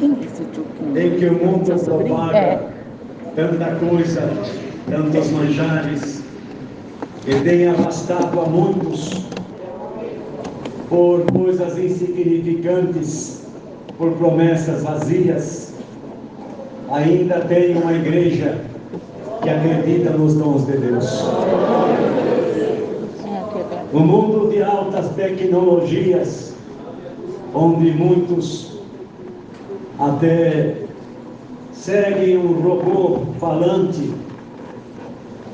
em que o mundo propaga tanta coisa, tantos manjares, e tem arrastado a muitos por coisas insignificantes, por promessas vazias, ainda tem uma igreja que acredita nos dons de Deus. No mundo de altas tecnologias, onde muitos até seguem um robô falante,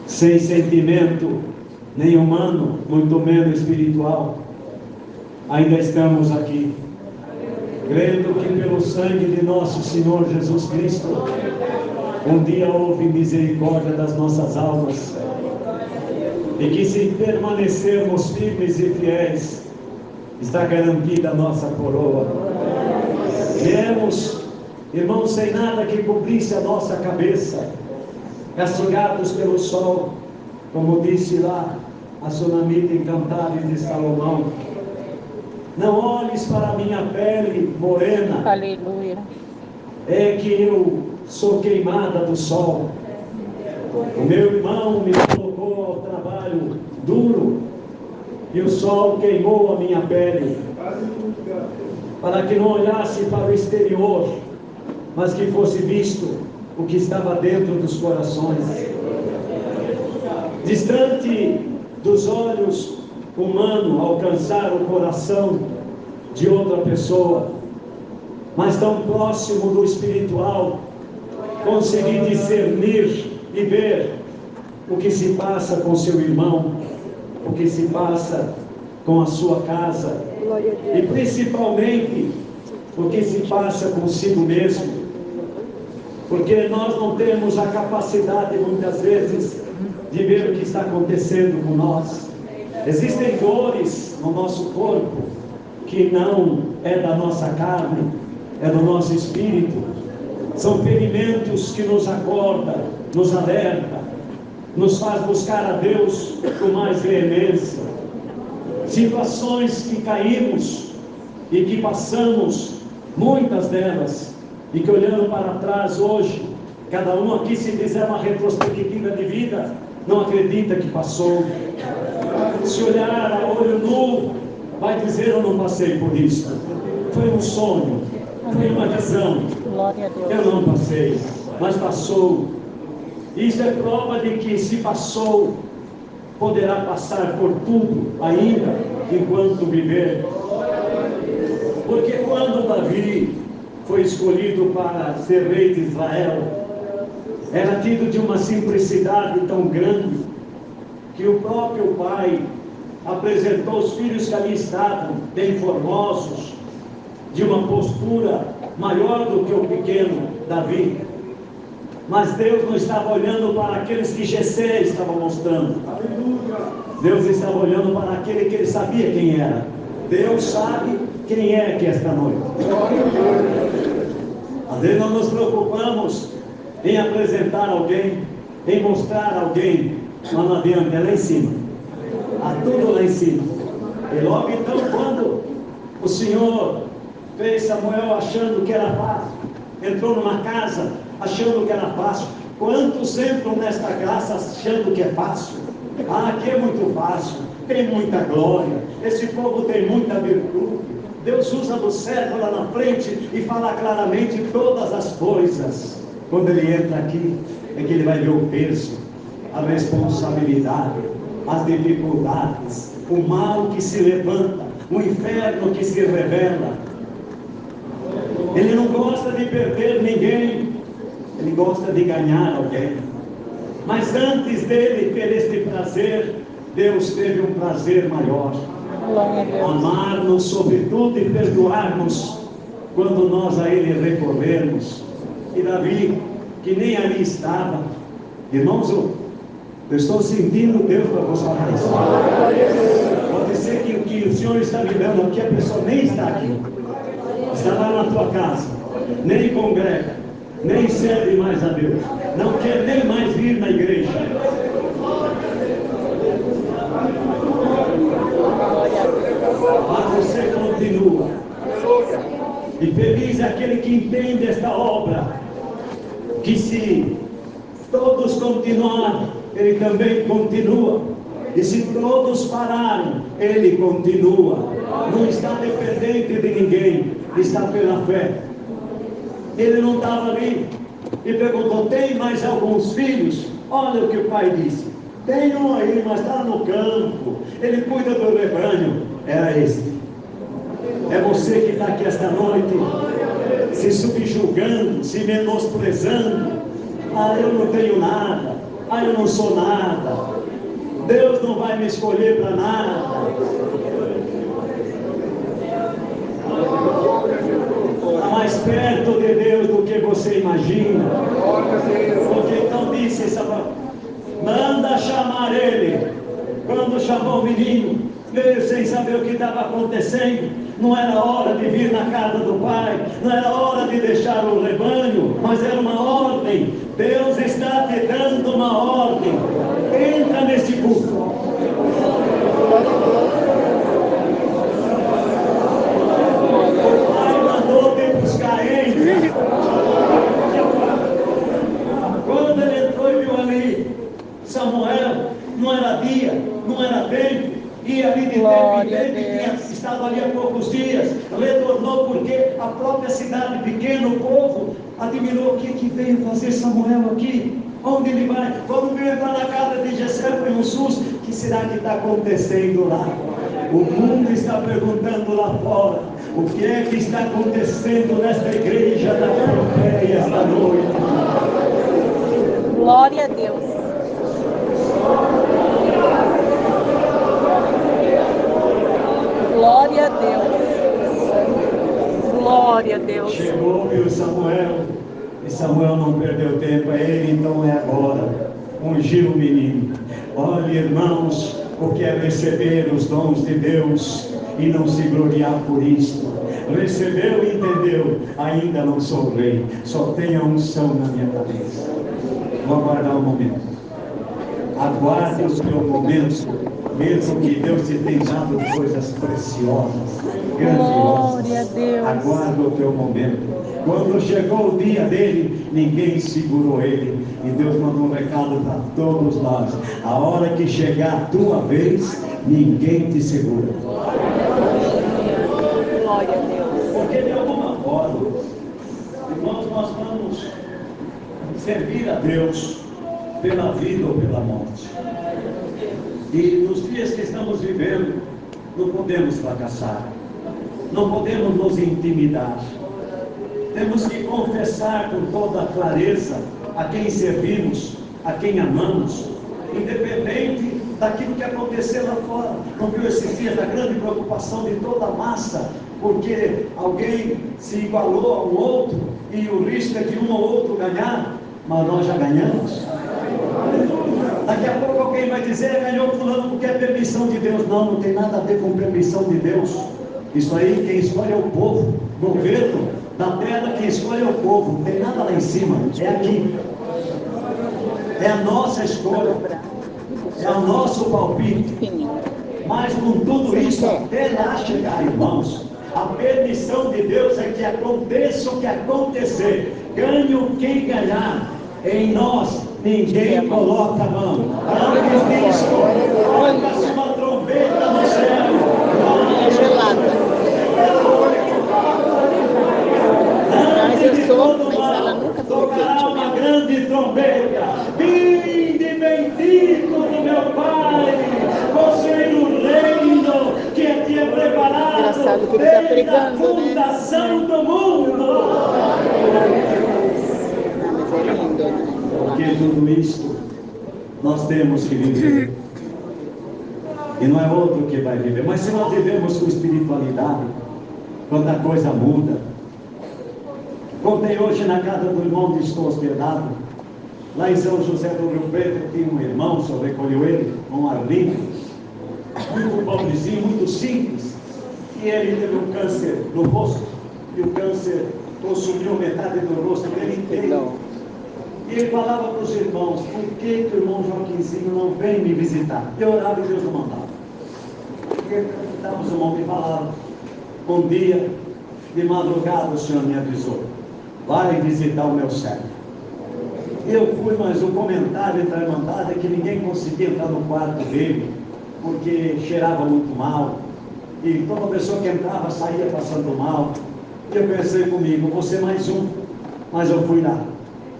sem sentimento nem humano, muito menos espiritual, ainda estamos aqui, crendo que pelo sangue de nosso Senhor Jesus Cristo, um dia houve misericórdia das nossas almas, e que se permanecermos firmes e fiéis, está garantida a nossa coroa. Viemos, irmãos, sem nada que cobrisse a nossa cabeça, castigados pelo sol, como disse lá a Sunamita em Cantares de Salomão. Não olhes para a minha pele morena. Aleluia. É que eu sou queimada do sol. O meu irmão me colocou ao trabalho duro e o sol queimou a minha pele, para que não olhasse para o exterior, mas que fosse visto o que estava dentro dos corações. Distante dos olhos humanos alcançar o coração de outra pessoa, mas tão próximo do espiritual, conseguir discernir e ver o que se passa com seu irmão, o que se passa com a sua casa, e principalmente o que se passa consigo mesmo, porque nós não temos a capacidade muitas vezes de ver o que está acontecendo com nós. Existem dores no nosso corpo que não é da nossa carne, é do nosso espírito. São ferimentos que nos acordam, nos alerta, nos faz buscar a Deus com mais veemência. Situações que caímos e que passamos, muitas delas, e que olhando para trás hoje, cada um aqui, se fizer uma retrospectiva de vida, não acredita que passou. Se olhar a olho nu, vai dizer: eu não passei por isso, foi um sonho, foi uma visão, eu não passei, mas passou. Isso é prova de que se passou, poderá passar por tudo ainda enquanto viver. Porque quando Davi foi escolhido para ser rei de Israel, era tido de uma simplicidade tão grande, que o próprio pai apresentou os filhos que ali estavam, bem formosos, de uma postura maior do que o pequeno Davi. Mas Deus não estava olhando para aqueles que Jessé estava mostrando. Deus estava olhando para aquele que ele sabia quem era. Deus sabe quem é aqui esta noite. Às vezes nós nos preocupamos em apresentar alguém, em mostrar alguém, mas não adianta, é lá em cima. Há tudo lá em cima. E logo então, quando o Senhor fez Samuel achando que era fácil, entrou numa casa achando que era fácil. Quantos entram nesta graça achando que é fácil? Ah, aqui é muito fácil, tem muita glória, esse povo tem muita virtude. Deus usa do servo lá na frente e fala claramente todas as coisas. Quando ele entra aqui, é que ele vai ver o peso, a responsabilidade, as dificuldades, o mal que se levanta, o inferno que se revela. Ele não gosta de perder ninguém, ele gosta de ganhar alguém. Mas antes dele ter este prazer, Deus teve um prazer maior: amar-nos sobretudo e perdoar-nos quando nós a ele recorrermos. E Davi, que nem ali estava, irmãos, eu estou sentindo Deus para vos falar isso. Pode ser que o que o Senhor está me dando aqui, a pessoa nem está aqui, está lá na tua casa, nem congrega, nem serve mais a Deus, não quer nem mais vir na igreja. Mas você continua. E feliz é aquele que que entende esta obra, que se todos continuarem, Ele também continua. E se todos pararem, Ele continua. Não está dependente de ninguém, está pela fé. Ele não estava ali e perguntou: tem mais alguns filhos? Olha o que o pai disse: tem um aí, mas está no campo, ele cuida do rebanho. Era esse. É você que está aqui esta noite, se subjugando, se menosprezando. Ah, eu não tenho nada. Ah, eu não sou nada. Deus não vai me escolher para nada. Está mais perto de Deus do que você imagina. Porque então disse essa palavra: manda chamar ele. Quando chamou o menino, veio sem saber o que estava acontecendo. Não era hora de vir na casa do pai, não era hora de deixar o rebanho, mas era uma ordem. Deus está te dando uma ordem. Entra nesse culto. O pai mandou te buscar, entra. Quando ele entrou e viu ali Samuel, não era dia, não era tempo. E ali de tempo em tempo, tinha estado ali há poucos dias, retornou porque a própria cidade pequena, o povo, admirou: o que veio fazer Samuel aqui? Onde ele vai? Quando veio entrar na casa de Jessé, foi um susto. O que será que está acontecendo lá? O mundo está perguntando lá fora: o que é que está acontecendo nesta igreja da Pompeia esta noite? Glória a Deus. Glória a Deus. Glória a Deus. Chegou, viu Samuel, e Samuel não perdeu tempo. É ele, então é agora. Ungiu o menino. Olha, irmãos, o que é receber os dons de Deus e não se gloriar por isto. Recebeu e entendeu: ainda não sou rei, só tenho a unção na minha cabeça. Vou aguardar um momento. Aguarde o seu momento, mesmo que Deus te tenha dado coisas preciosas, grandiosas. Glória a Deus. Aguarde o teu momento. Quando chegou o dia dele, ninguém segurou ele. E Deus mandou um recado para todos nós: a hora que chegar a tua vez, ninguém te segura. Glória a Deus. Porque de alguma forma, irmãos, nós vamos servir a Deus pela vida ou pela morte. E nos dias que estamos vivendo, não podemos fracassar, não podemos nos intimidar. Temos que confessar com toda clareza a quem servimos, a quem amamos, independente daquilo que aconteceu lá fora. Não viu esses dias a grande preocupação de toda a massa, porque alguém se igualou a um outro e o risco é de um ou outro ganhar, mas nós já ganhamos. Daqui a pouco alguém vai dizer: ganhou fulano porque é permissão de Deus. Não, não tem nada a ver com permissão de Deus. Isso aí quem escolhe é o povo. Governo da terra, quem escolhe é o povo. Não tem nada lá em cima, é aqui. É a nossa escolha, é o nosso palpite. Mas com tudo isso, até lá chegar, irmãos, a permissão de Deus é que aconteça o que acontecer, ganhe quem ganhar. Em nós ninguém coloca a mão. Antes disso, toca-se uma trombeta no céu. É gelada. Antes de todo mas ela mal, nunca falou tocará quente, uma grande trombeta. Vinde bendito do meu Pai, você no reino que tinha preparado Engraçado que ele está desde a pregando, né? fundação do mundo. Mas é lindo, né? Porque tudo isto nós temos que viver. E não é outro que vai viver. Mas se nós vivemos com espiritualidade, quando a coisa muda. Contei hoje na casa do irmão onde estou hospedado. Lá em São José do Rio Preto tinha um irmão, só recolheu ele, um Arlindo, muito pobrezinho, muito simples. E ele teve um câncer no rosto. E o câncer consumiu metade do rosto dele inteiro. E ele falava para os irmãos: por que o irmão Joaquinzinho não vem me visitar? Eu orava e Deus não mandava. E ele dava os irmãos e falava: um dia, de madrugada, o Senhor me avisou: vai visitar o meu servo. Eu fui, mas o comentário entre a irmandade é que ninguém conseguia entrar no quarto dele, porque cheirava muito mal, e toda pessoa que entrava saía passando mal. E eu pensei comigo, vou ser mais um, mas eu fui lá.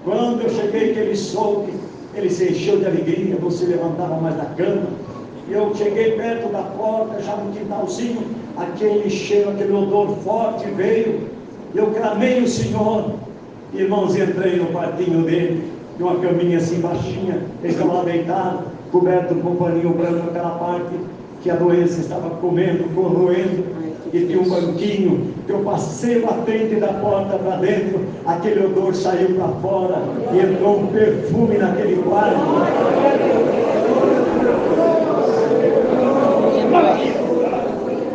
Quando eu cheguei, que ele soube, ele se encheu de alegria, não se levantava mais da cama. E eu cheguei perto da porta, já no quintalzinho, aquele cheiro, aquele odor forte veio, e eu clamei o Senhor. Irmãos, entrei no quartinho dele, de uma caminha assim baixinha, ele estava lá deitado, coberto com um paninho branco, aquela parte que a doença estava comendo, corroendo, e tinha um banquinho, que eu passei batente da porta para dentro, aquele odor saiu para fora, e entrou um perfume naquele quarto.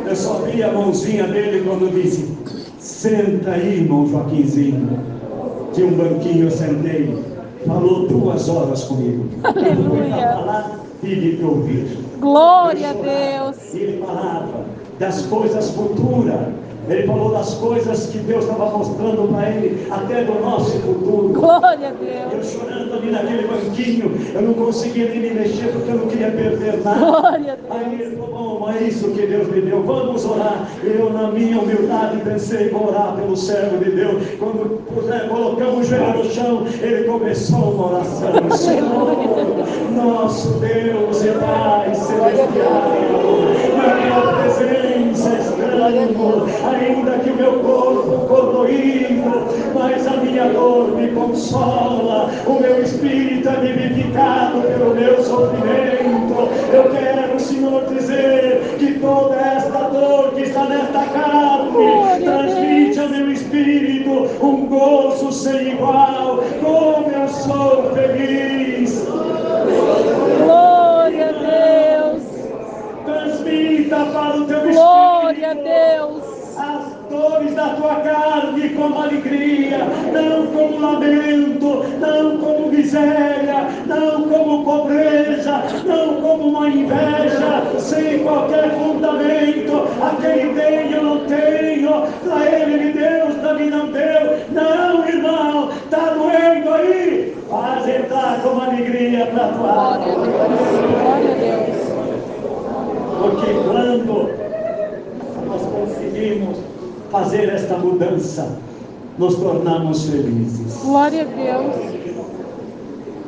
Eu só vi a mãozinha dele quando disse, senta aí, irmão Joaquinzinho. Tinha um banquinho, eu sentei, falou 2 horas comigo. Eu fui para falar, tive que ouvir. Glória a Deus. Ele falava das coisas futuras. Ele falou das coisas que Deus estava mostrando para ele, até do nosso futuro. Glória a Eu Deus. chorando ali naquele banquinho, eu não conseguia nem me mexer porque eu não queria perder nada. Glória a Deus. Aí ele falou, bom, é isso que Deus me deu, vamos orar. Eu, na minha humildade, pensei, vou orar pelo servo de Deus. Quando colocamos o joelho no chão, ele começou uma oração. Senhor, nosso Deus e Pai celestial, na tua presença estamos, ainda que o meu corpo corroído, mas a minha dor me consola, o meu espírito é vivificado pelo meu sofrimento. Eu quero, Senhor, dizer que toda esta dor que está nesta carne transmite ao meu espírito um gozo sem igual. Como eu sou feliz! Glória a Deus. Transmita para o teu espírito. Glória a Deus. As dores da tua carne como alegria, não como lamento, não como miséria, não como pobreza, não como uma inveja, sem qualquer fundamento. Aquele tem, eu não tenho, para ele me deu, para mim não deu. Não, irmão, está doendo aí? Faz entrar com alegria para a tua alma. Glória a Deus. Porque quando nós conseguimos fazer esta mudança, nos tornamos felizes, Glória a Deus.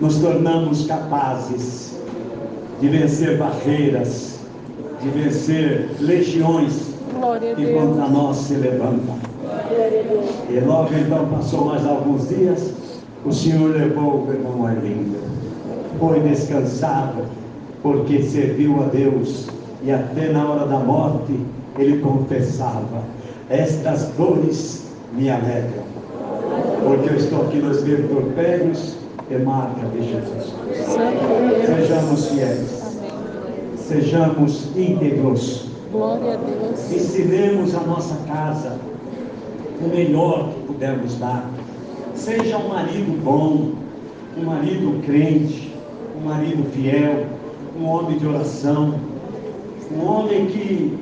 nos tornamos capazes de vencer barreiras, de vencer legiões Glória a que Deus. contra nós se levantam. E logo então passou mais alguns dias, o Senhor levou o irmão Arlindo, foi descansado, porque serviu a Deus, e até na hora da morte ele confessava, estas dores me alegram, porque eu estou aqui nos vitupérios e marca de Jesus. Sejamos fiéis, sejamos íntegros, Glória a Deus. ensinemos a nossa casa o melhor que pudermos dar. Seja um marido bom, um marido crente, um marido fiel, um homem de oração, um homem que,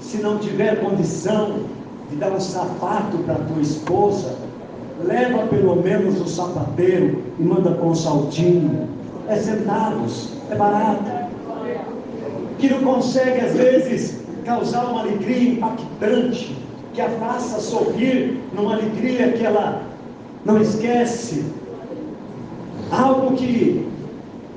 se não tiver condição de dar um sapato para tua esposa, leva pelo menos o sapateiro e manda com um saltinho. É centavos, é barato. Que não consegue às vezes causar uma alegria impactante, que a faça sorrir numa alegria que ela não esquece. Algo que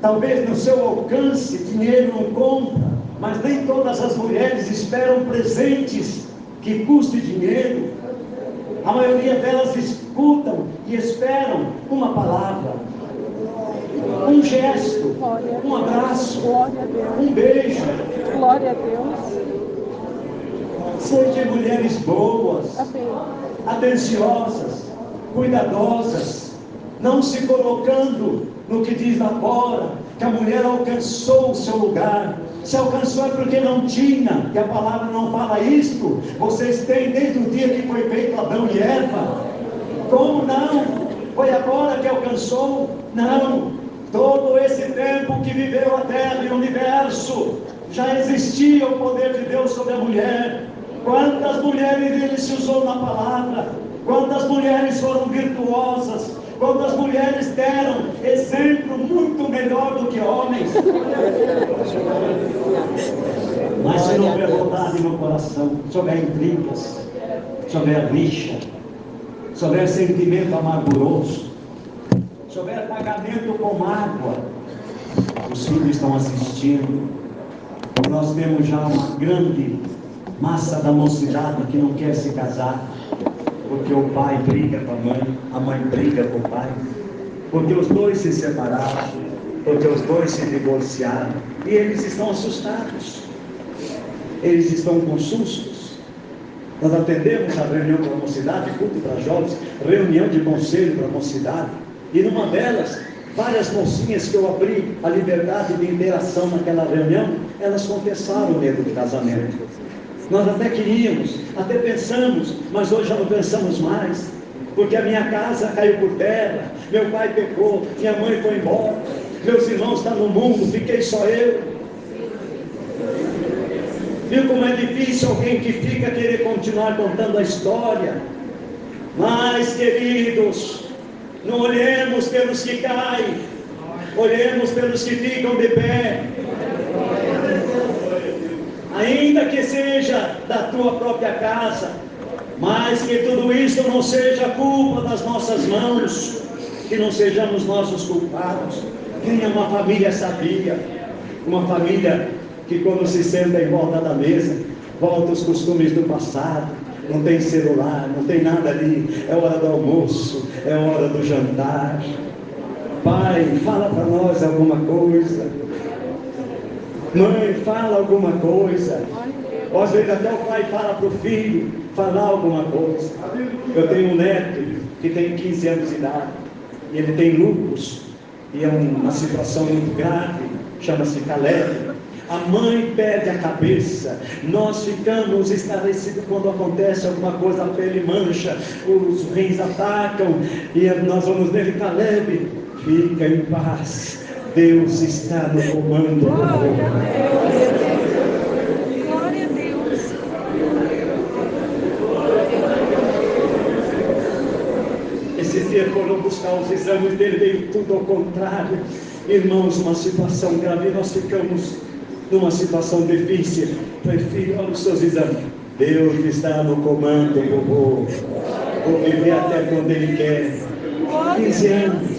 talvez no seu alcance dinheiro não compra, mas nem todas as mulheres esperam presentes que custem dinheiro. A maioria delas escutam e esperam uma palavra, um gesto, um abraço, Glória a Deus. um beijo. Glória a Deus. Sejam mulheres boas, Amém. atenciosas, cuidadosas, não se colocando no que diz lá fora, que a mulher alcançou o seu lugar. Se alcançou é porque não tinha, e a palavra não fala isto. Vocês têm desde o dia que foi feito Adão e Eva. Como não? Foi agora que alcançou? Não. Todo esse tempo que viveu a terra e o universo, já existia o poder de Deus sobre a mulher. Quantas mulheres ele se usou na palavra? Quantas mulheres foram virtuosas, quantas mulheres deram exemplo muito melhor do que homens. Mas se não houver vontade no coração, se houver intrigas, se houver rixa, se houver sentimento amarguroso, se houver pagamento com mágoa, os filhos estão assistindo. Nós temos já uma grande massa da mocidade que não quer se casar, porque o pai briga com a mãe briga com o pai, porque os dois se separaram, porque os dois se divorciaram, e eles estão assustados, eles estão com sustos. Nós atendemos a reunião para a mocidade, culto para jovens, reunião de conselho para a mocidade, e numa delas, várias mocinhas que eu abri a liberdade de interação naquela reunião, elas confessaram o medo do casamento. Nós até queríamos, até pensamos, mas hoje já não pensamos mais, porque a minha casa caiu por terra, meu pai pecou, minha mãe foi embora, meus irmãos estão no mundo, fiquei só eu. Viu como é difícil alguém que fica querer continuar contando a história? Mas, queridos, não olhemos pelos que caem, olhemos pelos que ficam de pé. Ainda que seja da tua própria casa, mas que tudo isso não seja culpa das nossas mãos, que não sejamos nós os culpados. Tenha uma família sabia, uma família que quando se senta em volta da mesa, volta os costumes do passado, não tem celular, não tem nada ali, é hora do almoço, é hora do jantar. Pai, fala para nós alguma coisa. Mãe, fala alguma coisa. Às vezes até o pai fala para o filho falar alguma coisa. Eu tenho um neto que tem 15 anos de idade, e ele tem lúpus, e é uma situação muito grave, chama-se Caleb. A mãe perde a cabeça, nós ficamos estarrecidos quando acontece alguma coisa, a pele mancha, os rins atacam, e nós vamos nele: Caleb, fica em paz, Deus está no comando. Glória a Deus. Esses dias foram buscar os exames dele, veio tudo ao contrário. Irmãos, uma situação grave, nós ficamos numa situação difícil. Filho, olha os seus exames. Deus está no comando, vou viver até quando Ele quer. 15 anos.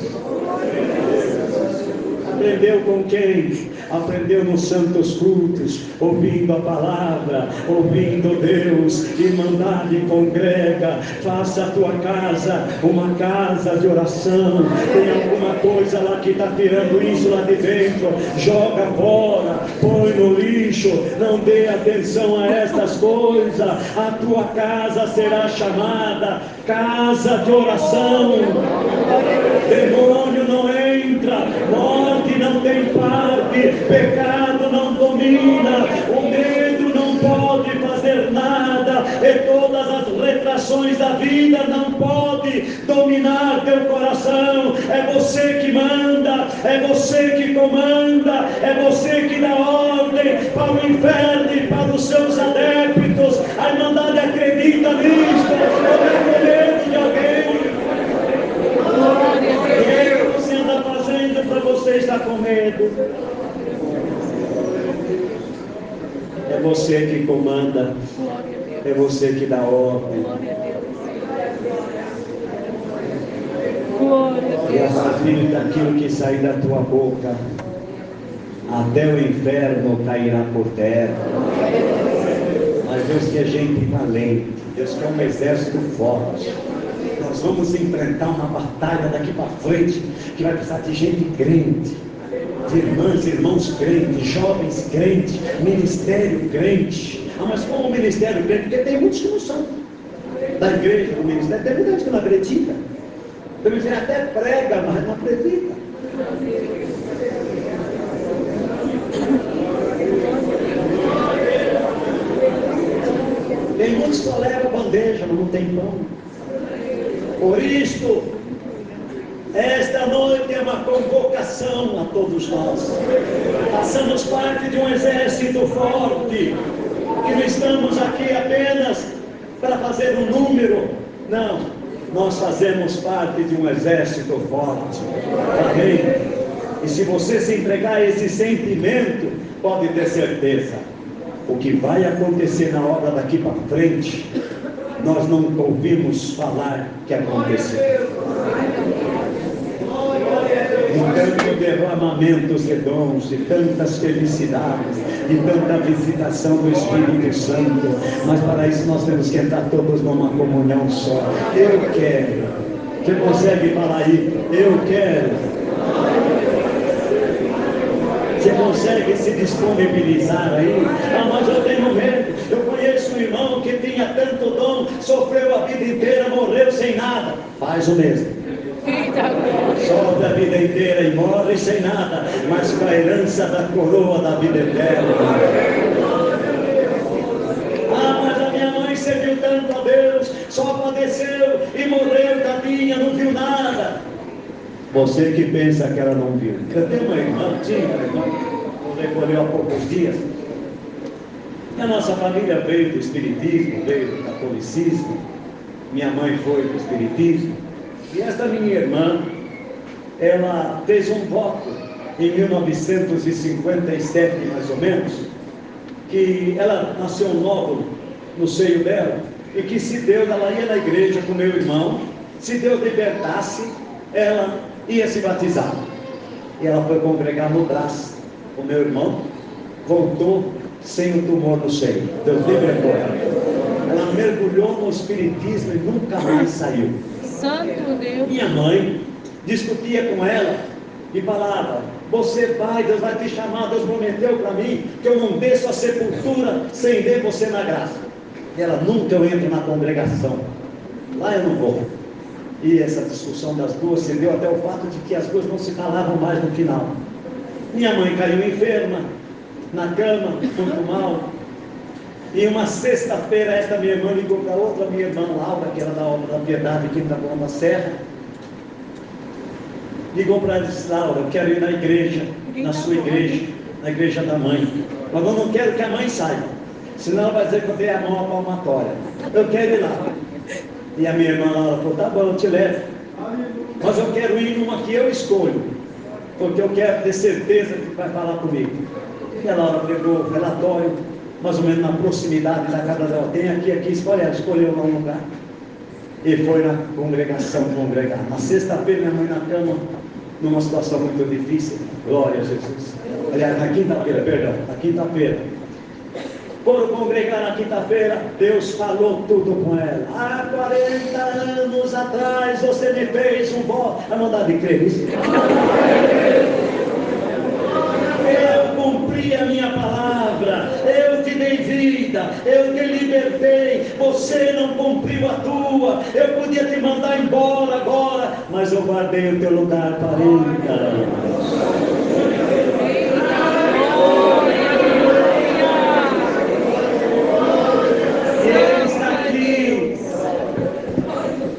Aprendeu com quem? Aprendeu nos santos cultos, ouvindo a palavra, ouvindo Deus. Irmandade congrega, faça a tua casa uma casa de oração. Tem alguma coisa lá que está tirando isso lá de dentro, joga fora, põe no lixo, não dê atenção a estas coisas. A tua casa será chamada casa de oração. Demônio não entra, morte não tem parte, pecado não domina, o medo não pode fazer nada, e todas as retrações da vida não pode dominar teu coração. É você que manda, é você que comanda, é você que dá ordem para o inferno e para os seus adeptos. A Irmandade acredita nisto. Não é com medo de alguém. O que você anda fazendo para você estar com medo? É você que comanda, é você que dá ordem. E a partir daquilo que sair da tua boca, até o inferno cairá por terra. Mas Deus quer gente valente, Deus quer um exército forte. Nós vamos enfrentar uma batalha daqui para frente, que vai precisar de gente crente, de irmãs e irmãos crentes, jovens crentes, ministério crente. Ah, mas como ministério crente? Porque tem muitos que não são da igreja, do ministério. Tem muita gente que não acredita. Tem gente que até prega, mas não acredita. Tem muitos que só levam bandeja, mas não tem pão. Por isto, esta noite é uma convocação a todos nós. Façamos parte de um exército forte, que não estamos aqui apenas para fazer um número, não. Nós fazemos parte de um exército forte. Amém? E se você se entregar a esse sentimento, pode ter certeza, o que vai acontecer na obra daqui para frente, nós não ouvimos falar que aconteceu. De tanto derramamento de dons, de tantas felicidades, de tanta visitação do Espírito Santo, mas para isso nós temos que entrar todos numa comunhão só. Eu quero. Você consegue falar aí? Eu quero. Você consegue se disponibilizar aí? Ah, mas eu tenho medo. Eu conheço um irmão que tinha tanto dom, sofreu a vida inteira, morreu sem nada. Faz o mesmo. Sofre a vida inteira e morre sem nada, mas com a herança da coroa da vida eterna. Ah, mas a minha mãe serviu tanto a Deus, só padeceu e morreu, tadinha, não viu nada. Você que pensa que ela não viu. Eu tenho uma irmã, eu recolheu há poucos dias. E a nossa família veio do Espiritismo, veio do Catolicismo. Minha mãe foi do Espiritismo. E esta minha irmã, ela fez um voto em 1957, mais ou menos, que ela nasceu um nódulo no seio dela, e que se Deus, ela ia na igreja com meu irmão, se Deus libertasse, ela ia se batizar. E ela foi congregar no Brás. O meu irmão voltou sem o tumor no seio. Deus libertou ela. Ela mergulhou no Espiritismo e nunca mais saiu. Santo Deus. Minha mãe discutia com ela e falava: você vai, Deus vai te chamar, Deus prometeu para mim que eu não desço a sepultura sem ver você na graça. E ela: nunca eu entro na congregação, lá eu não vou. E essa discussão das duas se deu até o fato de que as duas não se falavam mais no final. Minha mãe caiu enferma, na cama, muito mal. E uma sexta-feira, esta minha irmã ligou para outra minha irmã, Laura, que era da obra da Piedade, aqui em Taboão da Serra. Ligou para ela e disse: Laura, eu quero ir na igreja, na sua igreja, na igreja da mãe. Mas eu não quero que a mãe saiba, senão ela vai dizer que eu dei a mão à palmatória. Eu quero ir lá. E a minha irmã Laura falou: tá bom, eu te levo. Mas eu quero ir numa que eu escolho, porque eu quero ter certeza que vai falar comigo. E a Laura pegou o relatório, mais ou menos na proximidade da casa dela. Tem aqui, escolheu lá um lugar. E foi na congregação congregar. Na sexta-feira, minha mãe na cama, numa situação muito difícil. Glória a Jesus. Aliás, na quinta-feira, perdão, na quinta-feira. Foram congregar na quinta-feira, Deus falou tudo com ela. Há 40 anos atrás você me fez um voto. A não dá de crer isso. Eu cumpri a minha palavra, eu te dei vida, eu te libertei, você não cumpriu a tua, eu podia te mandar embora agora, mas eu guardei o teu lugar para ele.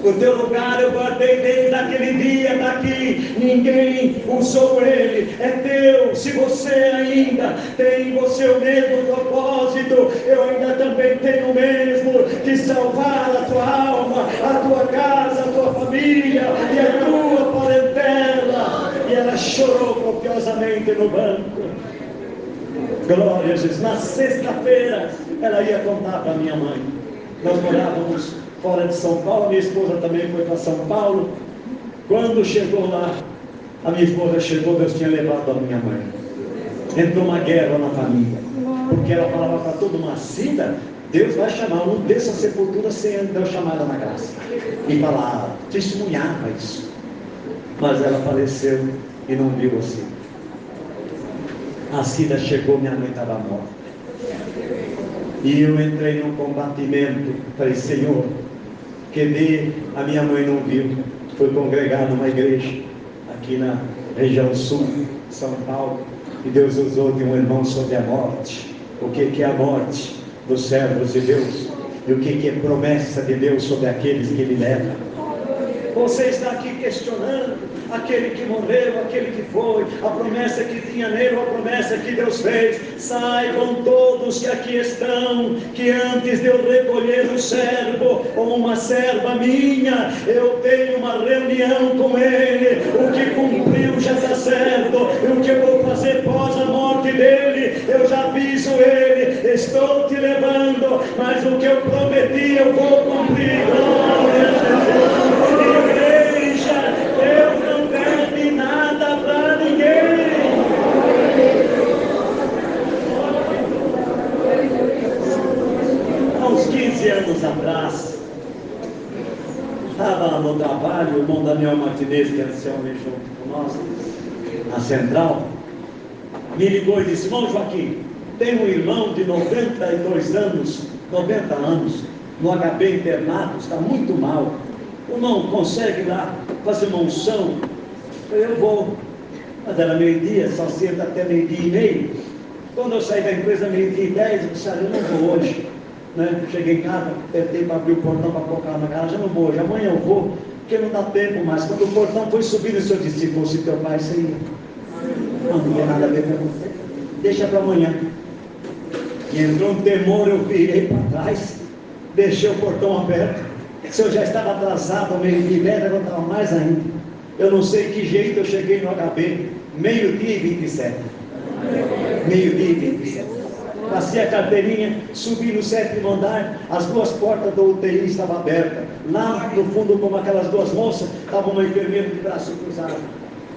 O teu lugar eu guardei desde aquele dia, daqui, ninguém usou ele, é teu. Se você ainda tem você o mesmo propósito, eu ainda também tenho o mesmo, de salvar a tua alma, a tua casa, a tua família e a tua parentela. E ela chorou copiosamente no banco. Glória a Jesus. Na sexta-feira ela ia contar para minha mãe. Nós morávamos fora de São Paulo, minha esposa também foi para São Paulo. Quando chegou lá, a minha esposa chegou, Deus tinha levado a minha mãe. Entrou uma guerra na família, porque ela falava para todo mundo: Cida, Deus vai chamar, não desça a sepultura sem Deus chamar ela na graça. E falava, testemunhava isso. Mas ela faleceu e não viu assim. A Cida chegou, minha mãe estava morta. E eu entrei num combatimento, falei: Senhor, que a minha mãe não viu. Fui congregar numa igreja aqui na região sul de São Paulo, e Deus usou de um irmão sobre a morte. O que é a morte dos servos de Deus, e o que é promessa de Deus sobre aqueles que Ele leva. Você está aqui questionando: aquele que morreu, aquele que foi, a promessa que tinha nele, a promessa que Deus fez. Saibam todos que aqui estão, que antes de eu recolher um servo ou uma serva minha, eu tenho uma reunião com ele. O que cumpriu já está certo, o que eu vou fazer pós a morte dele, eu já aviso ele, estou te levando, mas o que eu prometi eu vou cumprir. Glória a Jesus. Igreja, Deus não deve nada para ninguém. Há uns 15 anos atrás, estava no trabalho, o irmão Daniel Martinez, que era seu homem junto com nós, na central, me ligou e disse: irmão Joaquim, tem um irmão de 92 anos, 90 anos, no HB internado, está muito mal. O irmão consegue lá fazer uma unção? Eu vou. Mas era meio-dia, só senta até meio-dia e meio. Quando eu saí da empresa, meio-dia e 10, eu disse: eu não vou hoje. Né? Cheguei em casa, tentei para abrir o portão para colocar na garagem, eu não vou hoje, amanhã eu vou, porque não dá tempo mais. Quando o portão foi subindo, o senhor disse: se fosse teu pai, você ia. Não tem nada a ver com você. Deixa para amanhã. E entrou um temor, eu virei para trás, deixei o portão aberto. Se eu já estava atrasado, ao meio-dia e 10, eu estava mais ainda. Eu não sei que jeito eu cheguei no HB, meio-dia e 27. Meio-dia e 27. Passei a carteirinha, subi no 7º andar, as duas portas do UTI estavam abertas. Lá no fundo, como aquelas duas moças, estava uma enfermeira de braço cruzado.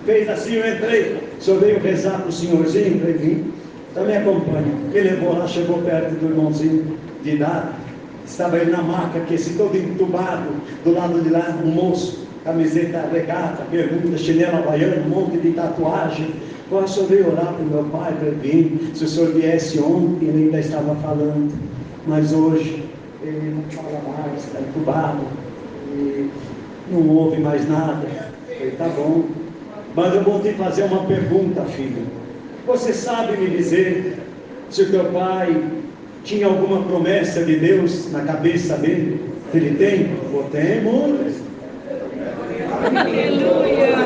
Fez assim, eu entrei. O senhor veio rezar para o senhorzinho, eu vim. Então me acompanha. Ele levou lá, chegou perto do irmãozinho de idade. Estava ele na maca, aquecido, todo entubado. Do lado de lá, um moço, camiseta regata, bermuda, chinela havaiana, um monte de tatuagem. Agora o senhor veio orar para o meu pai, para ele vir. Se o senhor viesse ontem, ele ainda estava falando. Mas hoje, ele não fala mais, está entubado. E não ouve mais nada. Ele está bom. Mas eu vou te fazer uma pergunta, filho. Você sabe me dizer se o teu pai tinha alguma promessa de Deus na cabeça dele? Ele tem? Ou tem muitas? Aleluia!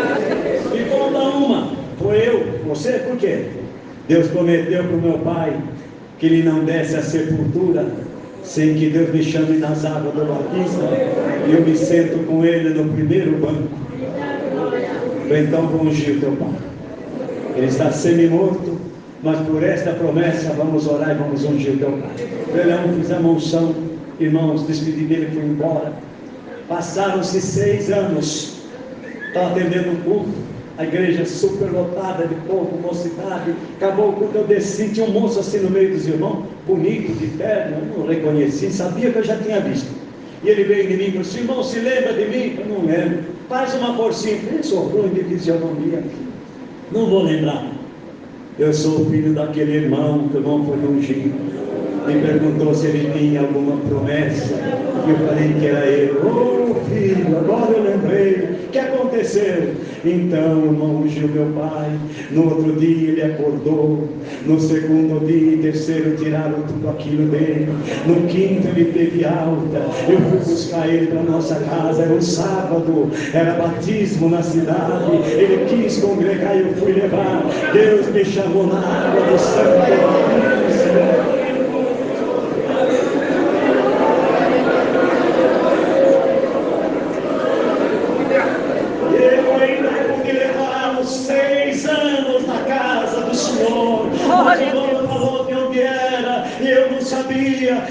Me conta uma. Foi eu, você, por quê? Deus prometeu para o meu pai que ele não desce à sepultura sem que Deus me chame nas águas do batismo e eu me sento com ele no primeiro banco. Então vou ungir o teu pai. Ele está semi-morto, mas por esta promessa vamos orar e vamos ungir o teu pai. Verão, fizemos unção, irmãos, despedi dele e fui embora. Passaram-se 6 anos, estava atendendo um culto, a igreja superlotada de povo, mocidade. Acabou o culto, eu desci, tinha um moço assim no meio dos irmãos, bonito, de terno, eu não reconheci, sabia que eu já tinha visto. E ele veio em mim e disse: irmão, se lembra de mim? Eu não lembro. Faz uma forcinha. Eu sou ruim de fisionomia, não vou lembrar. Eu sou o filho daquele irmão que o irmão foi ungido. Me perguntou se ele tinha alguma promessa. E eu falei que era ele. Oh filho, agora eu lembrei. O que aconteceu? Então o irmão ungiu meu pai. No outro dia ele acordou. No segundo dia e terceiro tiraram tudo aquilo dele. No quinto ele teve alta. Eu fui buscar ele para nossa casa. Era um sábado, era batismo na cidade. Ele quis congregar e eu fui levar. Deus me chamou na água do sangue.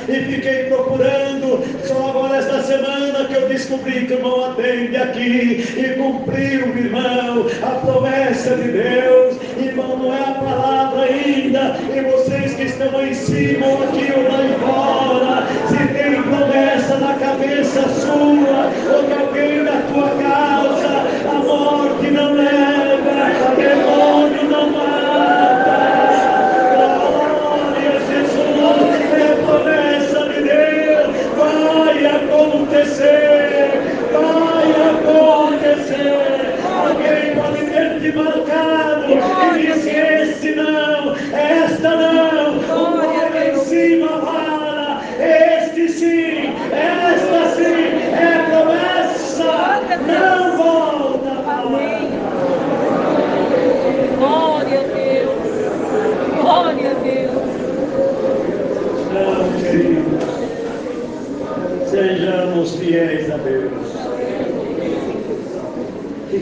E fiquei procurando, só agora esta semana que eu descobri que o irmão atende aqui e cumpriu, irmão, a promessa de Deus. Irmão, não é a palavra ainda, e vocês que estão aí em cima ou aqui ou lá fora, se tem promessa na cabeça sua ou de alguém da tua casa, a morte não leva, demônio não mata. Alguém pode ter te marcado e disse: esse não, esta não, o pai em cima fala, este sim, esta sim, é promessa, não volta. Amém.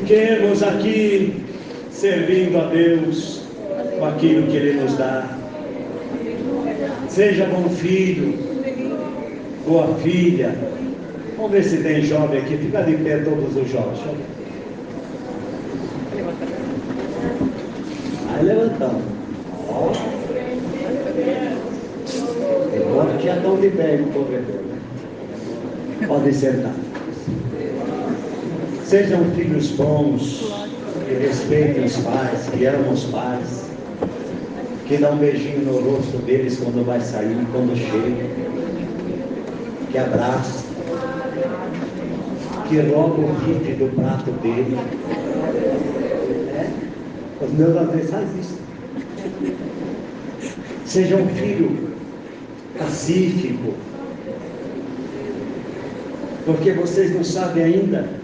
Fiquemos aqui servindo a Deus com aquilo que Ele nos dá. Seja bom filho, boa filha. Vamos ver se tem jovem aqui. Fica de pé todos os jovens. Aí levantamos. Ó. Agora já estão de pé no corredor. Né? Podem sentar. Sejam filhos bons, que respeitem os pais, que amam os pais, que dão um beijinho no rosto deles quando vai sair, quando chega, que abraça, que rouba o bife do prato dele. Os meus às vezes fazem isso. Seja um filho pacífico, porque vocês não sabem ainda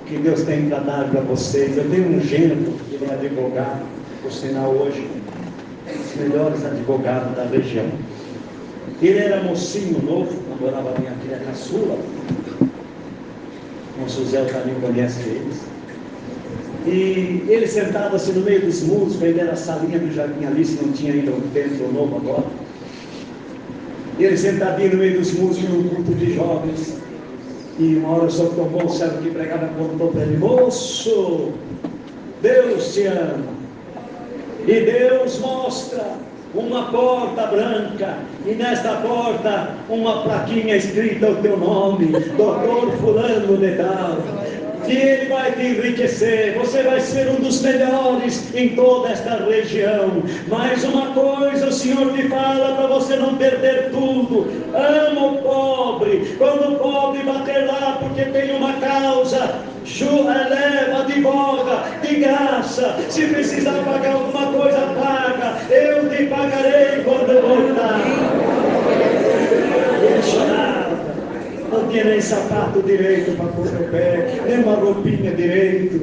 que Deus tem para dar para vocês. Eu tenho um genro, ele é advogado, por sinal hoje, um dos melhores advogados da região. Ele era mocinho novo, namorava minha filha caçula, o José também conhece eles. E ele sentava-se no meio dos músicos, ele era a salinha do Jardim Alice, não tinha ainda um templo novo agora. Ele sentadinho no meio dos músicos, num culto de jovens. E uma hora só tomou o servo que pregava, contou para ele: moço, Deus te ama. E Deus mostra uma porta branca, e nesta porta uma plaquinha escrita o teu nome, doutor fulano de tal. E Ele vai te enriquecer, você vai ser um dos melhores em toda esta região. Mas uma coisa o Senhor te fala para você não perder tudo: ama o pobre. Quando o pobre bater lá porque tem uma causa, eleva, advoga, de graça. Se precisar pagar alguma coisa, paga. Eu te pagarei quando eu voltar. Ele chorava. Não tinha nem sapato direito para pôr no pé, nem uma roupinha direito.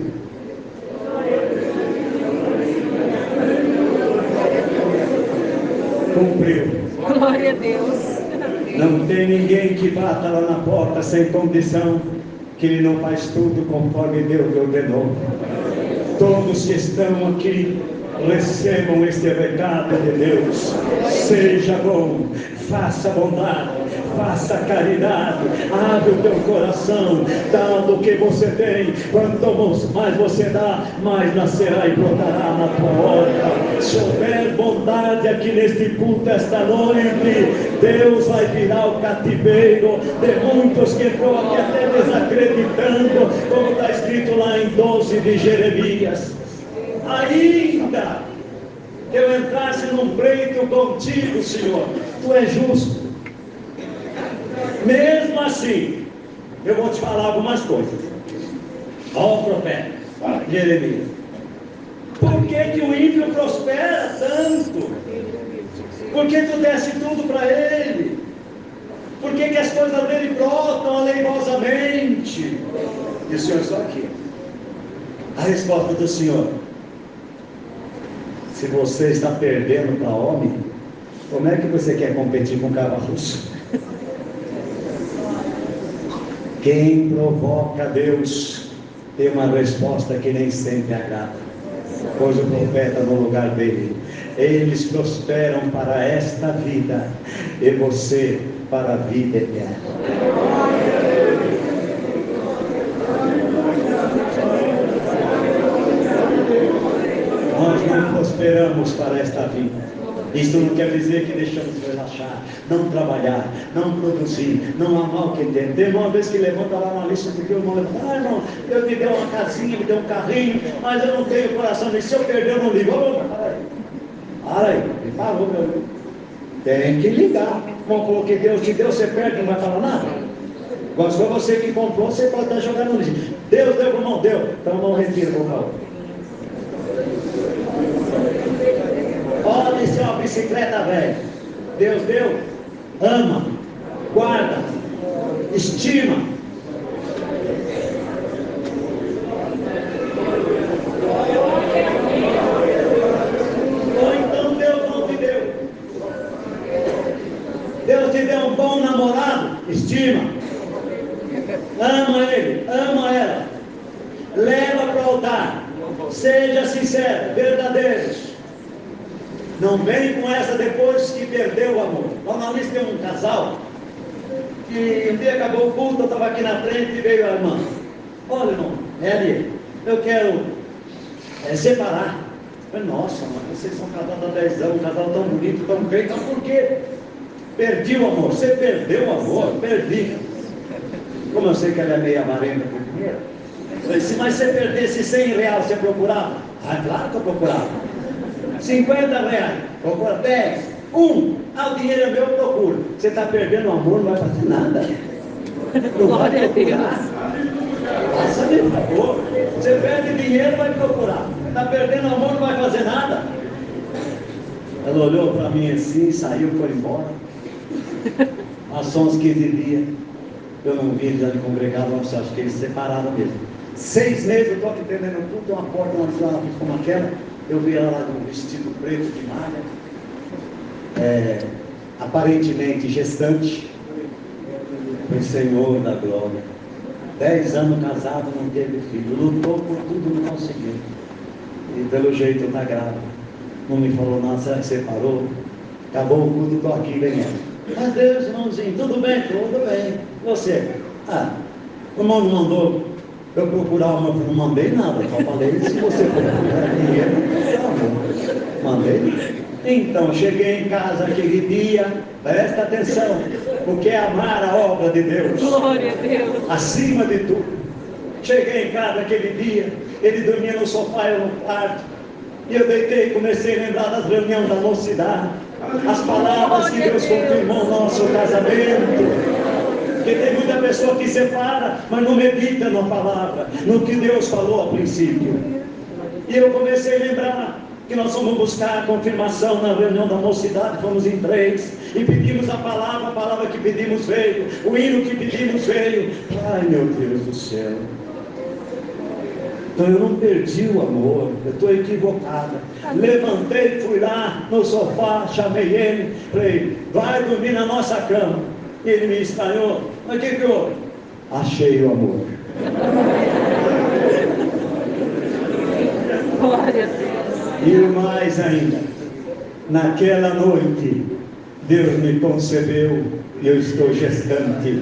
Cumpriu. Glória a Deus. Não tem ninguém que bata lá na porta sem condição, que ele não faz tudo conforme Deus ordenou. Todos que estão aqui recebam este recado de Deus. Seja bom, faça bondade, faça caridade, abre o teu coração, dá do que você tem. Quanto mais você dá, mais nascerá e brotará na tua horta. Se houver bondade aqui neste culto esta noite, Deus vai virar o cativeiro de muitos que estão aqui até desacreditando, como está escrito lá em 12 de Jeremias. Ainda que eu entrasse num pleito contigo, Senhor, tu és justo. Mesmo assim, eu vou te falar algumas coisas. Ó o profeta Jeremias: por que o ímpio prospera tanto? Por que tu desse tudo para ele? Por que as coisas dele brotam aleivosamente? E o Senhor só aqui. A resposta do Senhor: se você está perdendo para homem, como é que você quer competir com cavalos? Quem provoca Deus tem uma resposta que nem sempre agrada. Pôs o profeta no lugar dele. Eles prosperam para esta vida e você para a vida eterna. Nós não prosperamos para esta vida. Isso não quer dizer que deixamos de relaxar, não trabalhar, não produzir, não amar o que tem. Tem uma vez que levanta lá na lista, porque o irmão levanta: irmão, Deus me deu uma casinha, me deu um carrinho, mas eu não tenho coração nisso. Se eu perder, eu não ligo. Para aí, parou, meu amigo. Tem que ligar. Comprou o que Deus te deu, você perde, não vai falar nada. Agora, se for você que comprou, você pode estar jogando no lixo. Deus deu, irmão, deu. Então não retira, por favor. Pode ser uma bicicleta velha. Deus deu, ama, guarda, estima. Ou então Deus não te deu. Deus te deu um bom namorado, estima. Ama ele, ama ela. Leva altar. Seja sincero, verdadeiros. Não vem com essa depois que perdeu o amor. Normalmente tem um casal que um dia acabou o culto, eu estava aqui na frente e veio a irmã. Olha, irmão, ali, eu quero separar. Eu falei, nossa, mas vocês são casados há 10 anos, um casal tão bonito, tão bem, então por quê? Perdi o amor. Você perdeu o amor? Perdi. Como eu sei que ela é meio amarenta por dinheiro, eu falei, se mas você perdesse 100 reais, você procurava? Ah, claro que eu procurava. 50 reais, procura 10, 1, o dinheiro é meu, eu procuro. Você está perdendo o amor, não vai fazer nada. Não vai procurar. Faça de favor. Você perde dinheiro, vai procurar. Está perdendo o amor, não vai fazer nada. Ela olhou para mim assim, saiu, foi embora. Passou uns 15 dias. Eu não vi eles ali congregados, não sei, acho que eles se separaram mesmo. 6 meses eu estou aqui entendendo tudo, tem uma porta lá como aquela. Eu vi ela lá de um vestido preto de malha, aparentemente gestante. Foi Senhor da glória. 10 anos casado, não teve filho. Lutou por tudo, não conseguiu. E pelo jeito está grávida. Não me falou nada, será que separou? Acabou o culto, estou aqui, vem ela. Mas Deus, irmãozinho, tudo bem? Tudo bem. Você? O irmão não mandou eu procurar uma, não mandei nada, só falei, se você procurar dinheiro, mandei. Então, cheguei em casa aquele dia, presta atenção, porque é amar a obra de Deus. Glória a Deus. Acima de tudo. Cheguei em casa aquele dia, ele dormia no sofá, eu no quarto, e eu deitei e comecei a lembrar das reuniões da mocidade, as palavras que Deus confirmou no nosso casamento. Porque tem muita pessoa que separa, mas não medita na palavra, no que Deus falou ao princípio. E eu comecei a lembrar que nós fomos buscar a confirmação na reunião da mocidade, fomos em 3, e pedimos a palavra que pedimos veio, o hino que pedimos veio. Ai, meu Deus do céu. Então eu não perdi o amor, eu estou equivocada. Levantei, fui lá no sofá, chamei ele, falei, vai dormir na nossa cama. Ele me estranhou, mas o que houve? Achei o amor. Glória a Deus. E mais ainda, naquela noite, Deus me concebeu e eu estou gestante.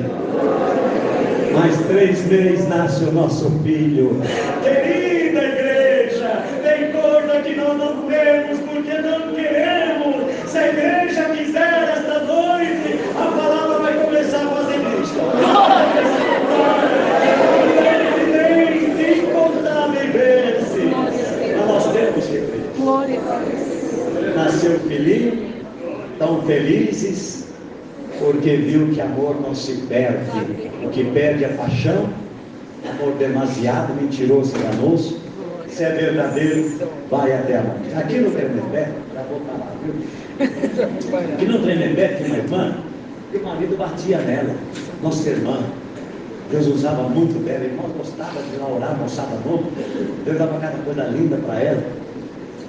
Mais 3 meses nasce o nosso filho. Querida igreja, tem coisa que nós não temos porque não queremos. Se a igreja quiser esta noite, a palavra vai começar a fazer isto. Tem incontáveis vezes, mas nós temos que ver. Glória a Deus. Nasceu o filhinho, tão felizes, porque viu que amor não se perde. O que perde é paixão, amor demasiado, mentiroso, enganoso. Se é verdadeiro, vai até a morte. Aqui no Tremembé, já vou falar, viu? Aqui no Tremembé tinha uma irmã, e o marido batia nela, nossa irmã. Deus usava muito dela, irmão gostava de lá orar, moçada nova. Deus dava cada coisa linda para ela.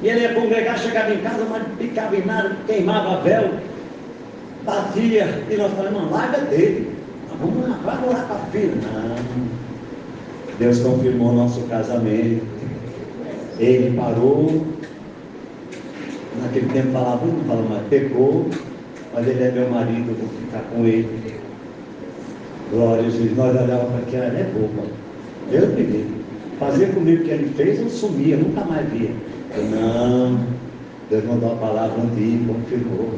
E ele ia congregar, chegava em casa, mas ficava em nada, queimava a vela, batia, e nós falamos, irmão, larga dele, vamos lá, vai morar com a filha. Não, Deus confirmou nosso casamento, ele parou, naquele tempo falava, não fala mais, pecou, mas ele é meu marido, eu vou ficar com ele. Glória a Jesus, nós olhávamos para aquela, ela é boba, Deus me livre, fazer comigo o que ele fez, eu sumia, nunca mais via. Não, Deus mandou a palavra um dia, confirmou.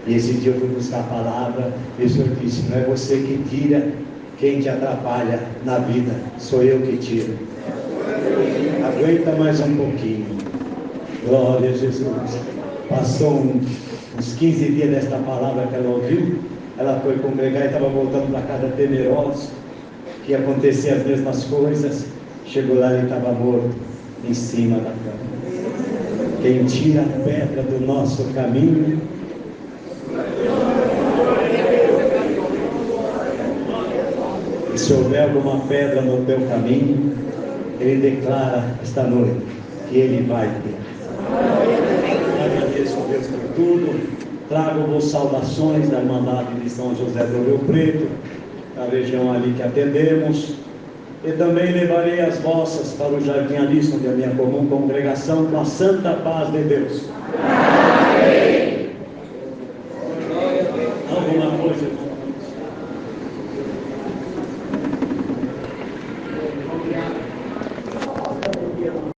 E esse dia eu fui buscar a palavra, e o Senhor disse, não é você que tira quem te atrapalha na vida, sou eu que tiro. Aguenta mais um pouquinho. Glória a Jesus. Passou uns 15 dias desta palavra que ela ouviu, ela foi congregar e estava voltando para casa temerosa, que ia acontecer as mesmas coisas. Chegou lá e estava morto em cima da cama. Quem tira a pedra do nosso caminho, e se houver alguma pedra no teu caminho, ele declara esta noite que ele vai ter. Agradeço a Deus por tudo. Trago-vos saudações da Irmandade de São José do Rio Preto, a região ali que atendemos. E também levarei as vossas para o jardim Alisson, de a minha comum congregação, com a santa paz de Deus. Amém. Alguma coisa